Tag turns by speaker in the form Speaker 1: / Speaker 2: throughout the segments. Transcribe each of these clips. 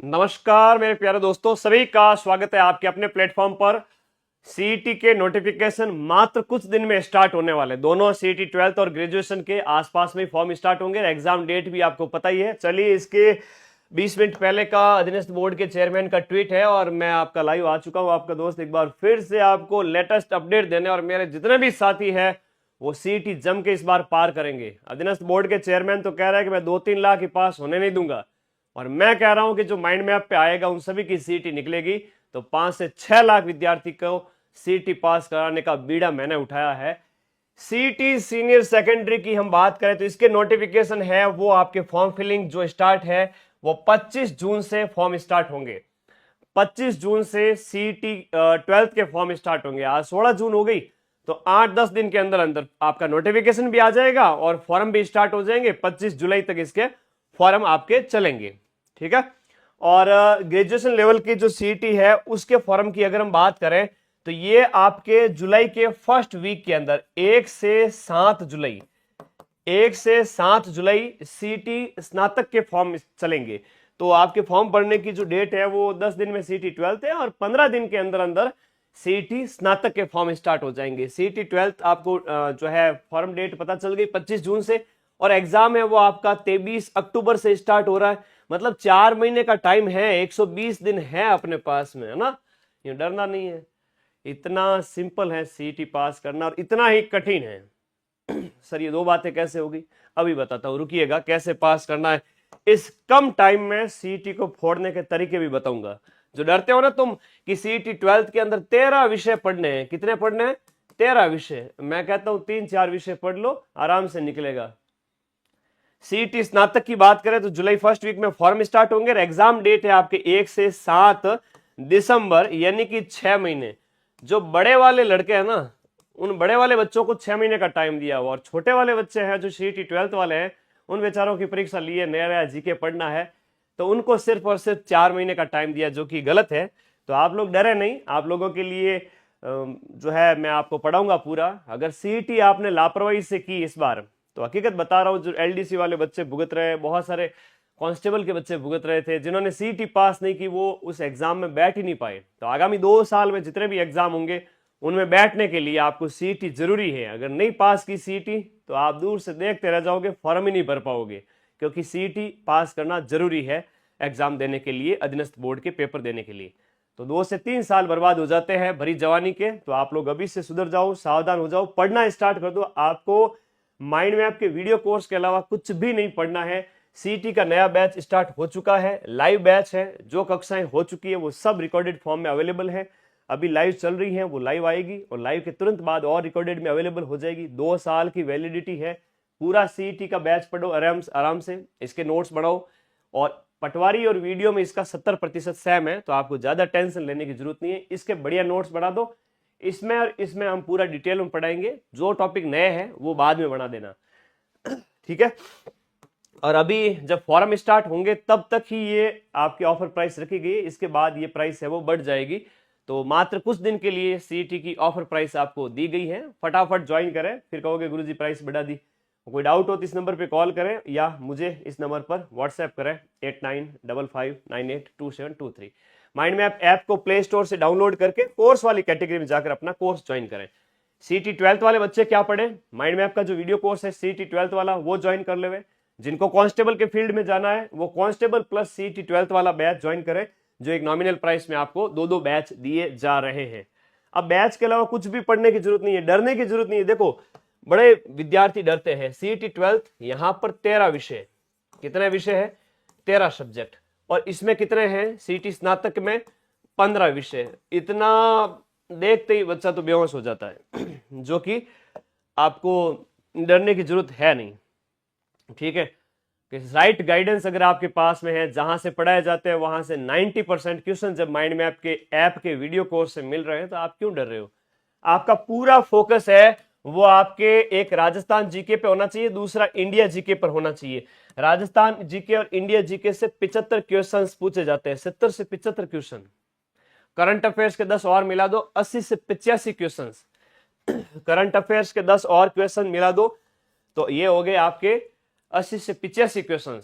Speaker 1: नमस्कार मेरे प्यारे दोस्तों, सभी का स्वागत है आपके अपने प्लेटफॉर्म पर। सीईटी के नोटिफिकेशन मात्र कुछ दिन में स्टार्ट होने वाले, दोनों सीईटी 12th और ग्रेजुएशन के आसपास में फॉर्म स्टार्ट होंगे। एग्जाम डेट भी आपको पता ही है। चलिए, इसके 20 मिनट पहले का अधीनस्थ बोर्ड के चेयरमैन का ट्वीट है और मैं आपका लाइव आ चुका हूं, आपका दोस्त एक बार फिर से आपको लेटेस्ट अपडेट देने। और मेरे जितने भी साथी हैं वो सीईटी जम के इस बार पार करेंगे। अधीनस्थ बोर्ड के चेयरमैन तो कह रहा है कि मैं 2-3 लाख ही पास होने नहीं दूंगा, और मैं कह रहा हूं कि जो माइंड मैप पे आएगा उन सभी की सीईटी निकलेगी। तो 5 से 6 लाख विद्यार्थी को सीईटी पास कराने का बीड़ा मैंने उठाया है। सीईटी सीनियर सेकेंडरी की हम बात करें तो इसके नोटिफिकेशन है वो आपके फॉर्म फिलिंग जो स्टार्ट है वो 25 जून से फॉर्म स्टार्ट होंगे। 25 जून से सीईटी 12th के फॉर्म स्टार्ट होंगे। आज 16 जून हो गई, तो 8-10 दिन के अंदर अंदर आपका नोटिफिकेशन भी आ जाएगा और फॉर्म भी स्टार्ट हो जाएंगे। 25 जुलाई तक इसके फॉर्म आपके चलेंगे, ठीक है। और ग्रेजुएशन लेवल की जो सीईटी है उसके फॉर्म की अगर हम बात करें तो ये आपके जुलाई के फर्स्ट वीक के अंदर 1 से 7 जुलाई सीईटी स्नातक के फॉर्म चलेंगे। तो आपके फॉर्म भरने की जो डेट है वो 10 दिन में सीईटी 12th है और 15 दिन के अंदर अंदर सीईटी स्नातक के फॉर्म स्टार्ट हो जाएंगे। सीईटी 12th आपको जो है फॉर्म डेट पता चल गई 25 जून से, और एग्जाम है वो आपका 23 अक्टूबर से स्टार्ट हो रहा है। मतलब 4 महीने का टाइम है, 120 दिन है अपने पास में, है ना। ये डरना नहीं है, इतना सिंपल है सीईटी पास करना और इतना ही कठिन है। सर ये दो बातें कैसे होगी, अभी बताता हूं, रुकिएगा। कैसे पास करना है इस कम टाइम में सीईटी को फोड़ने के तरीके भी बताऊंगा। जो डरते हो ना तुम कि सीईटी 12th के अंदर 13 विषय पढ़ने हैं, कितने पढ़ने हैं? 13 विषय। मैं कहता हूं 3-4 विषय पढ़ लो, आराम से निकलेगा। सीईटी स्नातक की बात करें तो जुलाई फर्स्ट वीक में फॉर्म स्टार्ट होंगे और एग्जाम डेट है आपके 1 से 7 दिसंबर, यानी कि 6 महीने। जो बड़े वाले लड़के हैं ना, उन बड़े वाले बच्चों को 6 महीने का टाइम दिया हुआ, और छोटे वाले बच्चे हैं जो सीईटी 12th वाले हैं, उन बेचारों की परीक्षा लिए नया नया जीके पढ़ना है, तो उनको सिर्फ और सिर्फ 4 महीने का टाइम दिया, जो कि गलत है। तो आप लोग डरे नहीं, आप लोगों के लिए जो है मैं आपको पढ़ाऊंगा पूरा। अगर सीईटी आपने लापरवाही से की इस बार, तो हकीकत बता रहा हूं, जो एलडीसी वाले बच्चे भुगत रहे, बहुत सारे कांस्टेबल के बच्चे भुगत रहे थे, जिन्होंने सीईटी पास नहीं की वो उस एग्जाम में बैठ ही नहीं पाए। तो आगामी 2 साल में जितने भी एग्जाम होंगे उनमें बैठने के लिए आपको सीईटी जरूरी है। अगर नहीं पास की सीईटी तो आप दूर से देखते रह जाओगे, फॉर्म ही नहीं भर पाओगे, क्योंकि सीईटी पास करना जरूरी है एग्जाम देने के लिए, अधीनस्थ बोर्ड के पेपर देने के लिए। तो 2 से 3 साल बर्बाद हो जाते हैं भरी जवानी के। तो आप लोग अभी से सुधर जाओ, सावधान हो जाओ, पढ़ना स्टार्ट कर दो। आपको माइंड मैप के वीडियो कोर्स के अलावा कुछ भी नहीं पढ़ना है। सीईटी का नया बैच स्टार्ट हो चुका है, लाइव बैच है। जो कक्षाएं हो चुकी है वो सब रिकॉर्डेड फॉर्म में अवेलेबल है। अभी लाइव चल रही है, वो लाइव आएगी और लाइव के तुरंत बाद और रिकॉर्डेड में अवेलेबल हो जाएगी। 2 साल की वैलिडिटी है। पूरा सीईटी का बैच पढ़ो आराम से, इसके नोट्स बढ़ाओ। और पटवारी और वीडियो में इसका 70% सेम है, तो आपको ज्यादा टेंशन लेने की जरूरत नहीं है। इसके बढ़िया नोट्स बना दो। इसमें और इसमें हम पूरा डिटेल में पढ़ाएंगे। जो टॉपिक नए हैं वो बाद में बना देना, ठीक है। और अभी जब फॉर्म स्टार्ट होंगे तब तक ही ये आपकी ऑफर प्राइस रखी गई, इसके बाद ये प्राइस है वो बढ़ जाएगी। तो मात्र कुछ दिन के लिए सीईटी की ऑफर प्राइस आपको दी गई है। फटाफट ज्वाइन करें, फिर कहोगे गुरुजी प्राइस बढ़ा दी। कोई डाउट हो तो इस नंबर पे कॉल करें या मुझे इस नंबर पर व्हाट्सएप करें 8955982723। माइंड मैप ऐप को प्ले स्टोर से डाउनलोड करके कोर्स वाली कैटेगरी में जाकर अपना कोर्स ज्वाइन करें। सीईटी 12th वाले बच्चे क्या पढ़े, माइंड मैप का जो वीडियो कोर्स है सीईटी 12th वाला वो ज्वाइन कर ले। जिनको कांस्टेबल के फील्ड में जाना है वो कांस्टेबल प्लस सीईटी 12th वाला बैच ज्वाइन करें, जो एक नॉमिनल प्राइस में आपको 2-2 बैच दिए जा रहे हैं। अब बैच के अलावा कुछ भी पढ़ने की जरूरत नहीं है, डरने की जरूरत नहीं है। देखो बड़े विद्यार्थी डरते हैं। सीईटी 12th यहां पर 13 विषय, कितने विषय है? 13 सब्जेक्ट। और इसमें कितने हैं? सीईटी स्नातक में 15 विषय। इतना देखते ही बच्चा तो बेहोश हो जाता है, जो कि आपको डरने की जरूरत है नहीं, ठीक है। राइट गाइडेंस अगर आपके पास में है, जहां से पढ़ाए जाते हैं वहां से 90% क्वेश्चन जब माइंड मैप के ऐप के वीडियो कोर्स से मिल रहे हैं, तो आप क्यों डर रहे हो? आपका पूरा फोकस है वो आपके एक राजस्थान जीके पे होना चाहिए, दूसरा इंडिया जीके पर होना चाहिए। राजस्थान जीके और इंडिया जीके से 75 क्वेश्चन पूछे जाते हैं, 70 से 75 क्वेश्चन। करंट अफेयर्स के 10 और मिला दो, 80 से 85 क्वेश्चन। करंट अफेयर्स के 10 और क्वेश्चन मिला दो तो ये हो गए आपके 80 से 85 क्वेश्चन,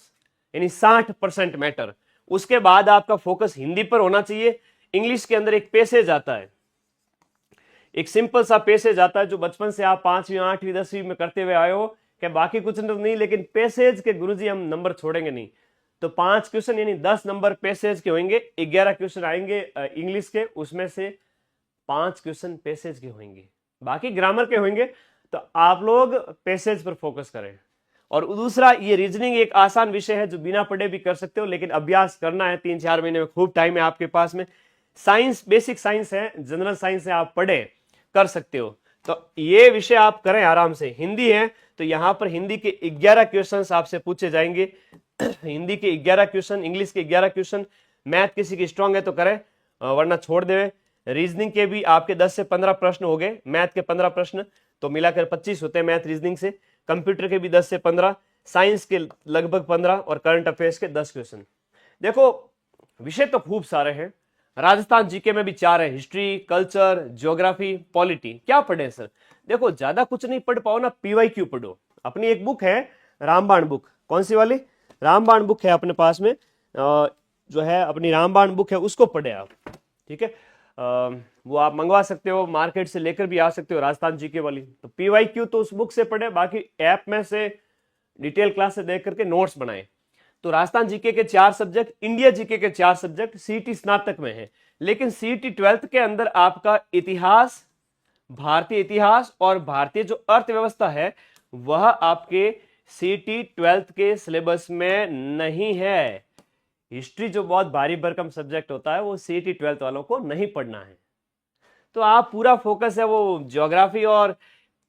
Speaker 1: यानी 60% मैटर। उसके बाद आपका फोकस हिंदी पर होना चाहिए। इंग्लिश के अंदर एक पैसेज आता है, एक सिंपल सा पैसेज आता है जो बचपन से आप 5वीं 8वीं 10वीं में करते हुए आए हो, कि बाकी कुछ नहीं, लेकिन पैसेज के गुरुजी हम नंबर छोड़ेंगे नहीं। तो 5 क्वेश्चन यानी 10 नंबर पैसेज के होंगे, 11 क्वेश्चन आएंगे इंग्लिश के, उसमें से 5 क्वेश्चन पैसेज के होंगे, बाकी ग्रामर के होंगे। तो आप लोग पैसेज पर फोकस करें। और दूसरा, ये रीजनिंग एक आसान विषय है जो बिना पढ़े भी कर सकते हो, लेकिन अभ्यास करना है, 3-4 महीने में खूब टाइम है आपके पास में। साइंस बेसिक साइंस है, जनरल साइंस है, आप पढ़े कर सकते हो। तो ये विषय आप करें आराम से। हिंदी है तो यहां पर हिंदी के 11 क्वेश्चंस आपसे पूछे जाएंगे हिंदी के 11 क्वेश्चन, इंग्लिश के 11 क्वेश्चन, मैथ किसी की स्ट्रांग है तो करें वरना छोड़ देवे। रीजनिंग के भी आपके 10 से 15 प्रश्न हो गए, मैथ के 15 प्रश्न, तो मिलाकर 25 होते हैं मैथ रीजनिंग से। कंप्यूटर के भी 10 से 15, साइंस के लगभग 15 और करंट अफेयर्स के 10 क्वेश्चन। देखो विषय तो खूब सारे हैं। राजस्थान जीके में भी 4 है, हिस्ट्री, कल्चर, ज्योग्राफी, पॉलिटी। क्या पढ़े सर? देखो ज्यादा कुछ नहीं पढ़ पाओ ना, पीवाईक्यू पढ़ो। अपनी एक बुक है रामबाण बुक, कौन सी वाली? रामबाण बुक है अपने पास में, जो है अपनी रामबाण बुक है, उसको पढ़े आप, ठीक है। वो आप मंगवा सकते हो, मार्केट से लेकर भी आ सकते हो, राजस्थान जीके वाली। तो पीवाईक्यू तो उस बुक से पढ़े, बाकी ऐप में से डिटेल क्लास से देख करके नोट्स बनाए। तो राजस्थान जीके के 4 सब्जेक्ट, इंडिया जीके के 4 सब्जेक्ट सीईटी स्नातक में है, लेकिन सीईटी 12th के अंदर आपका इतिहास, भारतीय इतिहास और भारतीय जो अर्थव्यवस्था है वह आपके सीईटी 12th के सिलेबस में नहीं है। हिस्ट्री जो बहुत भारी भरकम सब्जेक्ट होता है वो सीईटी 12th वालों को नहीं पढ़ना है। तो आप पूरा फोकस है वो ज्योग्राफी और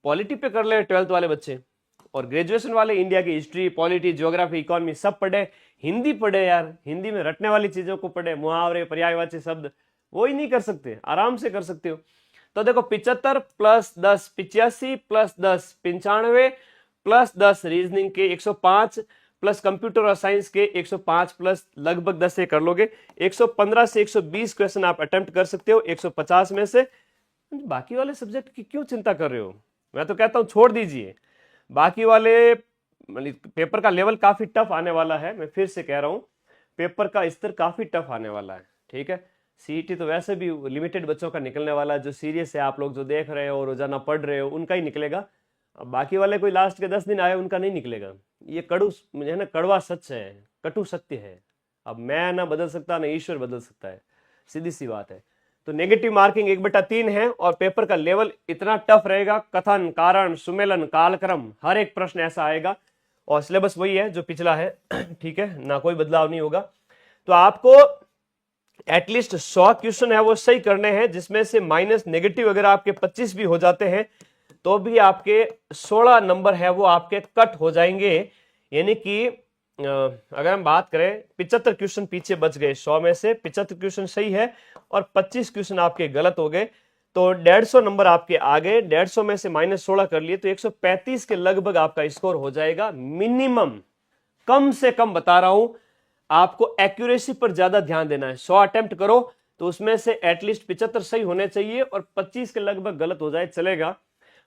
Speaker 1: पॉलिटी पे कर ले 12th वाले बच्चे, और ग्रेजुएशन वाले इंडिया की हिस्ट्री, पॉलिटी, ज्योग्राफी, इकोनॉमी सब पढ़े। हिंदी पढ़े यार, हिंदी में रटने वाली चीजों को पढ़े, मुहावरे, पर्यायवाची शब्द, वो ही नहीं कर सकते, आराम से कर सकते हो। तो देखो 75 प्लस 10 85 प्लस 10 95 प्लस 10 रीजनिंग के 105 प्लस कंप्यूटर और साइंस के 105 प्लस लगभग 10 से कर लोगे। 115 से 120 क्वेश्चन आप अटेम्प्ट कर सकते हो 150 में से। बाकी वाले सब्जेक्ट की क्यों चिंता कर रहे हो? मैं तो कहता हूं छोड़ दीजिए। बाकी वाले पेपर का लेवल काफी टफ आने वाला है, मैं फिर से कह रहा हूं, पेपर का स्तर काफी टफ आने वाला है, ठीक है। सीईटी तो वैसे भी लिमिटेड बच्चों का निकलने वाला है, जो सीरियस है, आप लोग जो देख रहे हो, रोजाना पढ़ रहे हो, उनका ही निकलेगा। अब बाकी वाले कोई लास्ट के 10 दिन आए उनका नहीं निकलेगा। ये मुझे ना कड़वा सच है, कटु सत्य है। अब मैं ना बदल सकता, ना ईश्वर बदल सकता है, सीधी सी बात है। तो नेगेटिव मार्किंग 1/3 है और पेपर का लेवल इतना टफ रहेगा, कथन, कारण, सुमेलन, कालक्रम, हर एक प्रश्न ऐसा आएगा, और सिलेबस वही है जो पिछला है ठीक है ना, कोई बदलाव नहीं होगा। तो आपको एटलीस्ट 100 क्वेश्चन है वो सही करने हैं, जिसमें से माइनस नेगेटिव अगर आपके 25 भी हो जाते हैं तो भी आपके 16 नंबर है वो आपके कट हो जाएंगे। यानी कि अगर हम बात करें 75 क्वेश्चन पीछे बच गए, 100 में से 75 क्वेश्चन सही है और 25 क्वेश्चन आपके गलत हो गए, तो 150 नंबर आपके आ गए। 150 में से -16 कर लिए तो 135 के लगभग आपका स्कोर हो जाएगा मिनिमम। कम से कम बता रहा हूं, आपको एक्यूरेसी पर ज्यादा ध्यान देना है। 100 अटेम्प्ट करो तो उसमें से एटलीस्ट 75 सही होने चाहिए और 25 के लगभग गलत हो जाए चलेगा।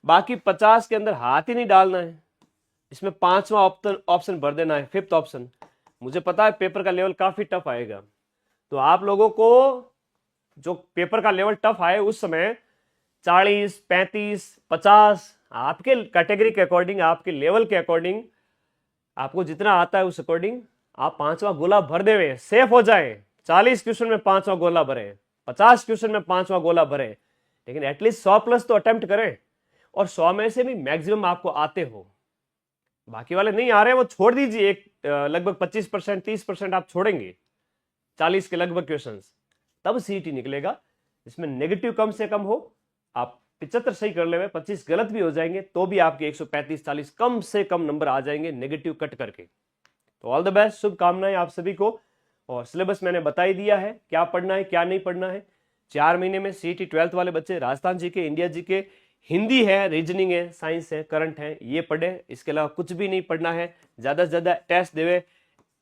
Speaker 1: बाकी 50 के अंदर हाथ ही नहीं डालना है, इसमें 5वां ऑप्शन भर देना है, 5th ऑप्शन। मुझे पता है पेपर का लेवल काफी टफ आएगा, तो आप लोगों को जो पेपर का लेवल टफ आए उस समय 40, 35, 50 आपके कैटेगरी के अकॉर्डिंग, आपके लेवल के अकॉर्डिंग, आपको जितना आता है उस अकॉर्डिंग आप 5वां गोला भर देवे, सेफ हो जाए। 40 क्वेश्चन में 5वां गोला भरे, 50 क्वेश्चन में 5वां गोला भरे, लेकिन एटलीस्ट 100 प्लस तो अटेम्प्ट करें, और 100 में से भी मैक्सिमम आपको आते हो। बाकी वाले नहीं आ रहे हैं वो छोड़ दीजिए, एक लगभग 25% 30% आप छोड़ेंगे 40 के लगभग क्वेश्चंस, तब सीईटी निकलेगा। इसमें नेगेटिव कम से कम हो, आप 75 सही कर ले, 25 गलत भी हो जाएंगे तो भी आपके 135-40 कम से कम नंबर आ जाएंगे नेगेटिव कट करके। तो ऑल द बेस्ट, शुभकामनाएं आप सभी को। और सिलेबस मैंने बता ही दिया है, क्या पढ़ना है क्या नहीं पढ़ना है। 4 महीने में सीईटी 12th वाले बच्चे Rajasthan GK, India GK, Hindi है, रीजनिंग है, साइंस है, करंट है, ये पढ़े, इसके अलावा कुछ भी नहीं पढ़ना है। ज्यादा से ज्यादा टेस्ट देवे,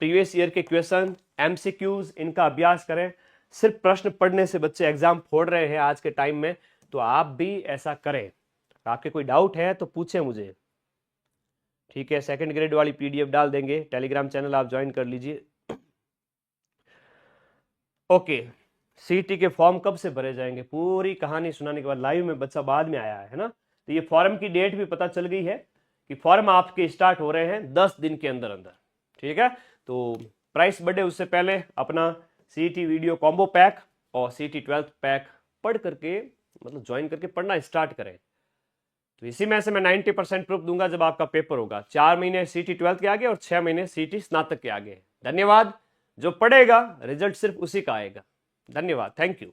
Speaker 1: प्रीवियस ईयर के क्वेश्चन, एमसीक्यूज, इनका अभ्यास करें। सिर्फ प्रश्न पढ़ने से बच्चे एग्जाम फोड़ रहे हैं आज के टाइम में, तो आप भी ऐसा करें। आपके कोई डाउट है तो पूछें मुझे, ठीक है। 2nd ग्रेड वाली पीडीएफ डाल देंगे, टेलीग्राम चैनल आप ज्वाइन कर लीजिए। ओके, सीटी के फॉर्म कब से भरे जाएंगे, पूरी कहानी सुनाने के बाद लाइव में बच्चा बाद में आया है ना, तो ये फॉर्म की डेट भी पता चल गई है कि फॉर्म आपके स्टार्ट हो रहे हैं 10 दिन के अंदर अंदर, ठीक है। तो प्राइस बढ़े उससे पहले अपना सीटी वीडियो कॉम्बो पैक और सीटी 12th पैक पढ़ करके, मतलब ज्वाइन करके पढ़ना स्टार्ट करें। तो इसी में से मैं 90% प्रूफ दूंगा जब आपका पेपर होगा। 4 महीने सीटी 12th के आगे और 6 महीने सीटी स्नातक के आगे। धन्यवाद। जो पढ़ेगा रिजल्ट सिर्फ उसी का आएगा। धन्यवाद, थैंक यू।